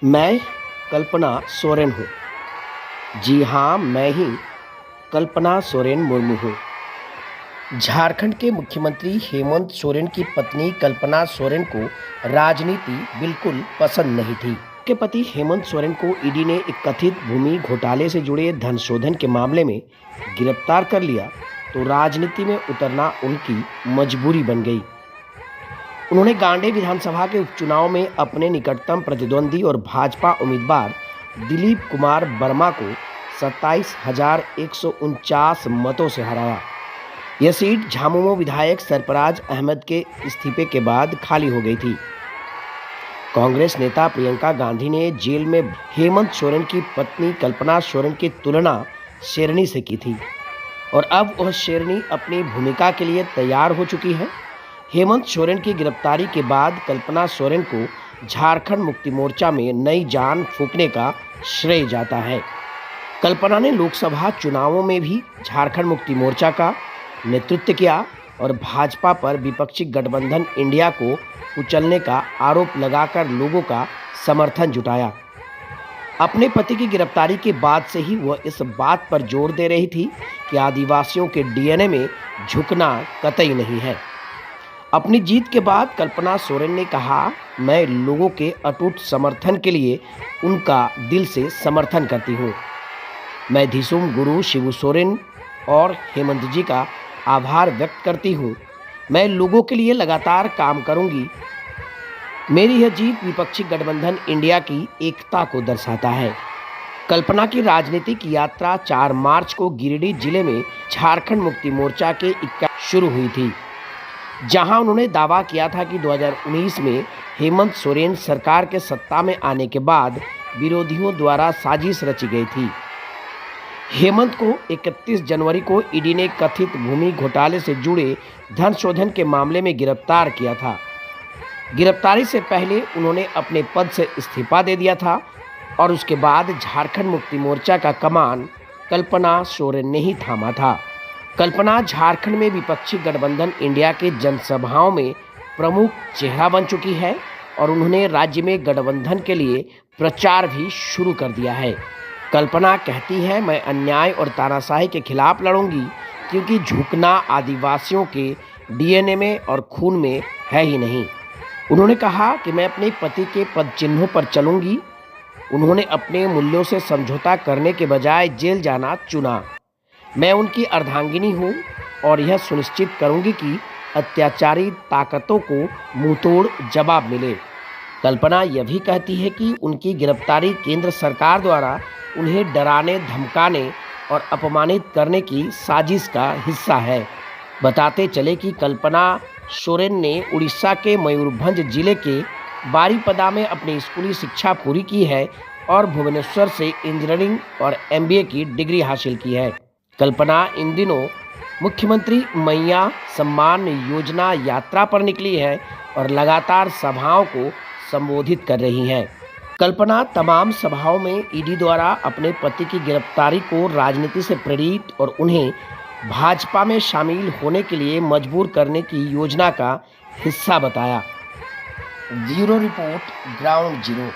मैं कल्पना सोरेन हूँ। जी हाँ, मैं ही कल्पना सोरेन मुर्मू हूँ। झारखंड के मुख्यमंत्री हेमंत सोरेन की पत्नी कल्पना सोरेन को राजनीति बिल्कुल पसंद नहीं थी। के पति हेमंत सोरेन को ईडी ने एक कथित भूमि घोटाले से जुड़े धन शोधन के मामले में गिरफ्तार कर लिया तो राजनीति में उतरना उनकी मजबूरी बन गई। उन्होंने गांडे विधानसभा के उपचुनाव में अपने निकटतम प्रतिद्वंदी और भाजपा उम्मीदवार दिलीप कुमार वर्मा को 27,149 मतों से हराया। यह सीट झामुमो विधायक सरफराज अहमद के इस्तीफे के बाद खाली हो गई थी। कांग्रेस नेता प्रियंका गांधी ने जेल में हेमंत सोरेन की पत्नी कल्पना सोरेन की तुलना शेरनी से की थी और अब वह शेरनी अपनी भूमिका के लिए तैयार हो चुकी है। हेमंत सोरेन की गिरफ्तारी के बाद कल्पना सोरेन को झारखंड मुक्ति मोर्चा में नई जान फूंकने का श्रेय जाता है। कल्पना ने लोकसभा चुनावों में भी झारखंड मुक्ति मोर्चा का नेतृत्व किया और भाजपा पर विपक्षी गठबंधन इंडिया को कुचलने का आरोप लगाकर लोगों का समर्थन जुटाया। अपने पति की गिरफ्तारी के बाद से ही वह इस बात पर जोर दे रही थी कि आदिवासियों के डीएनए में झुकना कतई नहीं है। अपनी जीत के बाद कल्पना सोरेन ने कहा, मैं लोगों के अटूट समर्थन के लिए उनका दिल से समर्थन करती हूँ। मैं धीसुम गुरु शिबू सोरेन और हेमंत जी का आभार व्यक्त करती हूँ। मैं लोगों के लिए लगातार काम करूँगी। मेरी यह जीत विपक्षी गठबंधन इंडिया की एकता को दर्शाता है। कल्पना की राजनीतिक यात्रा 4 मार्च को गिरिडीह जिले में झारखंड मुक्ति मोर्चा के इक्का शुरू हुई थी, जहां उन्होंने दावा किया था कि 2019 में हेमंत सोरेन सरकार के सत्ता में आने के बाद विरोधियों द्वारा साजिश रची गई थी। हेमंत को 31 जनवरी को ईडी ने कथित भूमि घोटाले से जुड़े धन शोधन के मामले में गिरफ्तार किया था। गिरफ्तारी से पहले उन्होंने अपने पद से इस्तीफा दे दिया था और उसके बाद झारखंड मुक्ति मोर्चा का कमान कल्पना सोरेन ने ही थामा था। कल्पना झारखंड में विपक्षी गठबंधन इंडिया के जनसभाओं में प्रमुख चेहरा बन चुकी है और उन्होंने राज्य में गठबंधन के लिए प्रचार भी शुरू कर दिया है। कल्पना कहती है, मैं अन्याय और तानाशाही के खिलाफ लड़ूंगी क्योंकि झुकना आदिवासियों के डीएनए में और खून में है ही नहीं। उन्होंने कहा कि मैं अपने पति के पद चिन्हों पर चलूंगी। उन्होंने अपने मूल्यों से समझौता करने के बजाय जेल जाना चुना। मैं उनकी अर्धांगिनी हूँ और यह सुनिश्चित करूँगी कि अत्याचारी ताकतों को मुंहतोड़ जवाब मिले। कल्पना यह भी कहती है कि उनकी गिरफ्तारी केंद्र सरकार द्वारा उन्हें डराने, धमकाने और अपमानित करने की साजिश का हिस्सा है। बताते चले कि कल्पना सोरेन ने उड़ीसा के मयूरभंज जिले के बारीपदा में अपनी स्कूली शिक्षा पूरी की है और भुवनेश्वर से इंजीनियरिंग और एमबीए की डिग्री हासिल की है। कल्पना इन दिनों मुख्यमंत्री मैया सम्मान योजना यात्रा पर निकली है और लगातार सभाओं को संबोधित कर रही हैं। कल्पना तमाम सभाओं में ईडी द्वारा अपने पति की गिरफ्तारी को राजनीति से प्रेरित और उन्हें भाजपा में शामिल होने के लिए मजबूर करने की योजना का हिस्सा बताया। Bureau report, ground zero.